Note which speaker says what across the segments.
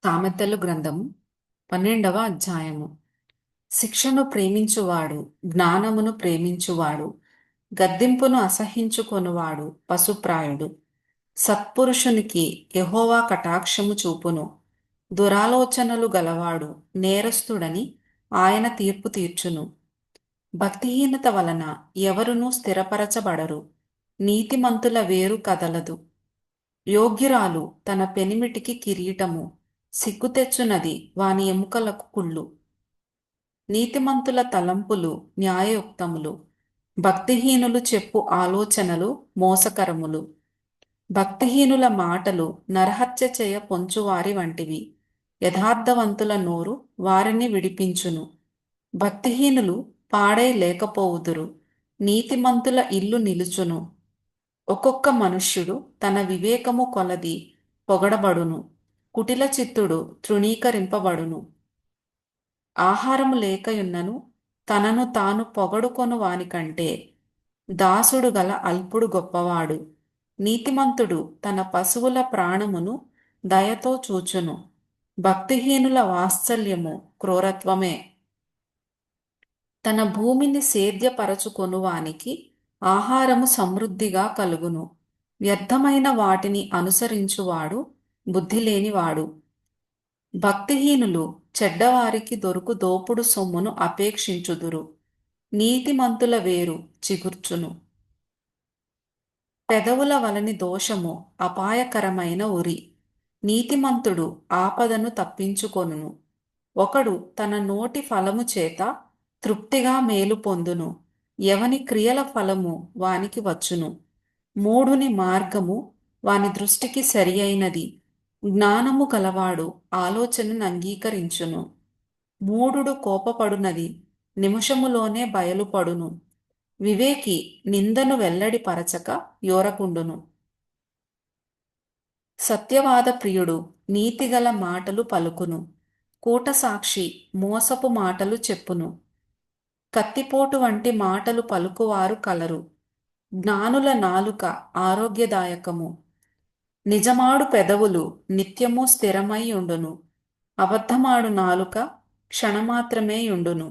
Speaker 1: సామెతలు గ్రంథము 12వ అధ్యాయము. శిక్షను ప్రేమించువాడు జ్ఞానమును ప్రేమించువాడు, గద్దింపును అసహ్యించుకొనువాడు పశుప్రాయుడు. సత్పురుషునికి యెహోవా కటాక్షము చూపును, దురాలోచనలు గలవాడు నేరస్తుడని ఆయన తీర్పు తీర్చును. భక్తిహీనత వలన ఎవరునూ స్థిరపరచబడరు, నీతిమంతుల వేరు కదలదు. యోగ్యురాలు తన పెనిమిటికి కిరీటము, సిగ్గుతెచ్చునది వాని ఎముకలకు కుళ్ళు. నీతిమంతుల తలంపులు న్యాయయుక్తములు, భక్తిహీనులు చెప్పు ఆలోచనలు మోసకరములు. భక్తిహీనుల మాటలు నరహత్య చేయ పొంచువారి వంటివి, యథార్థవంతుల నోరు వారిని విడిపించును. భక్తిహీనులు పాడై లేకపోవుదురు, నీతిమంతుల ఇల్లు నిలుచును. ఒక్కొక్క మనుష్యుడు తన వివేకము కొలది పొగడబడును, కుటిల చిత్తుడు తృణీకరింపబడును. ఆహారము లేకయున్నను తనను తాను పొగడుకొను వానికంటే దాసుడు గల అల్పుడు గొప్పవాడు. నీతిమంతుడు తన పశువుల ప్రాణమును దయతో చూచును, భక్తిహీనుల వాత్సల్యము క్రూరత్వమే. తన భూమిని సేద్యపరచుకొనువానికి ఆహారము సమృద్ధిగా కలుగును, వ్యర్థమైన వాటిని అనుసరించువాడు బుద్ధిలేనివాడు. భక్తిహీనులు చెడ్డవారికి దొరుకు దోపుడు సొమ్మును అపేక్షించుదురు, నీతిమంతుల వేరు చిగుర్చును. పెదవుల వలని దోషము అపాయకరమైన ఉరి, నీతిమంతుడు ఆపదను తప్పించుకొనును. ఒకడు తన నోటి ఫలము చేత తృప్తిగా మేలు పొందును, ఎవని క్రియల ఫలము వానికి వచ్చును. మూఢుని మార్గము వాని దృష్టికి సరి అయినది, జ్ఞానము గలవాడు ఆలోచనను అంగీకరించును. మూఢుడు కోపపడునది నిమిషములోనే బయలుపడును, వివేకి నిందను వెల్లడి పరచక యోరకుండును. సత్యవాద ప్రియుడు నీతిగల మాటలు పలుకును, కూటసాక్షి మోసపు మాటలు చెప్పును. కత్తిపోటు వంటి మాటలు పలుకువారు కలరు, జ్ఞానుల నాలుక ఆరోగ్యదాయకము. నిజమాడు పెదవులు నిత్యము స్థిరమై ఉండును, అబద్ధమాడు నాలుక క్షణమాత్రమే యుండును.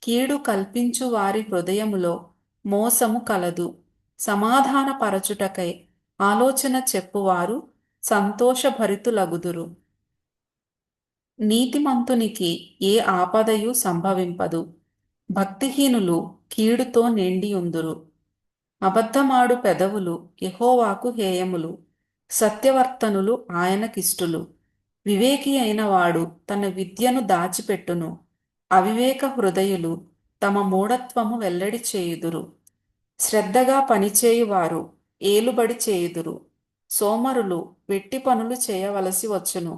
Speaker 1: కీడు కల్పించు వారి హృదయములో మోసము కలదు, సమాధానపరచుటకై ఆలోచన చెప్పువారు సంతోషభరితులగుదురు. నీతిమంతునికి ఏ ఆపదయు సంభవింపదు, భక్తిహీనులు కీడుతో నిండియుందురు. అబద్ధమాడు పెదవులు యెహోవాకు హేయములు, సత్యవర్తనులు ఆయనకిష్టులు. వివేకి అయిన వాడు తన విద్యను దాచిపెట్టును, అవివేక హృదయులు తమ మూఢత్వము వెల్లడి చేయుదురు. శ్రద్ధగా పనిచేయువారు ఏలుబడి చేయుదురు, సోమరులు వెట్టి పనులు చేయవలసి వచ్చును.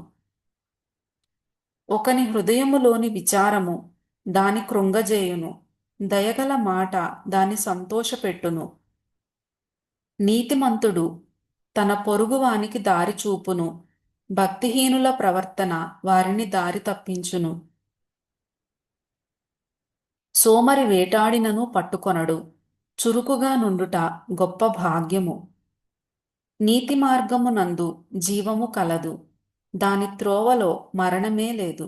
Speaker 1: ఒకని హృదయములోని విచారము దాని కృంగజేయును, దయగల మాట దాని సంతోషపెట్టును. నీతిమంతుడు తన పొరుగువానికి దారి చూపును, భక్తిహీనుల ప్రవర్తన వారిని దారి తప్పించును. సోమరి వేటాడినను పట్టుకొనడు, చురుకుగా నుండుట గొప్ప భాగ్యము. నీతి మార్గమునందు జీవము కలదు, దాని త్రోవలో మరణమే లేదు.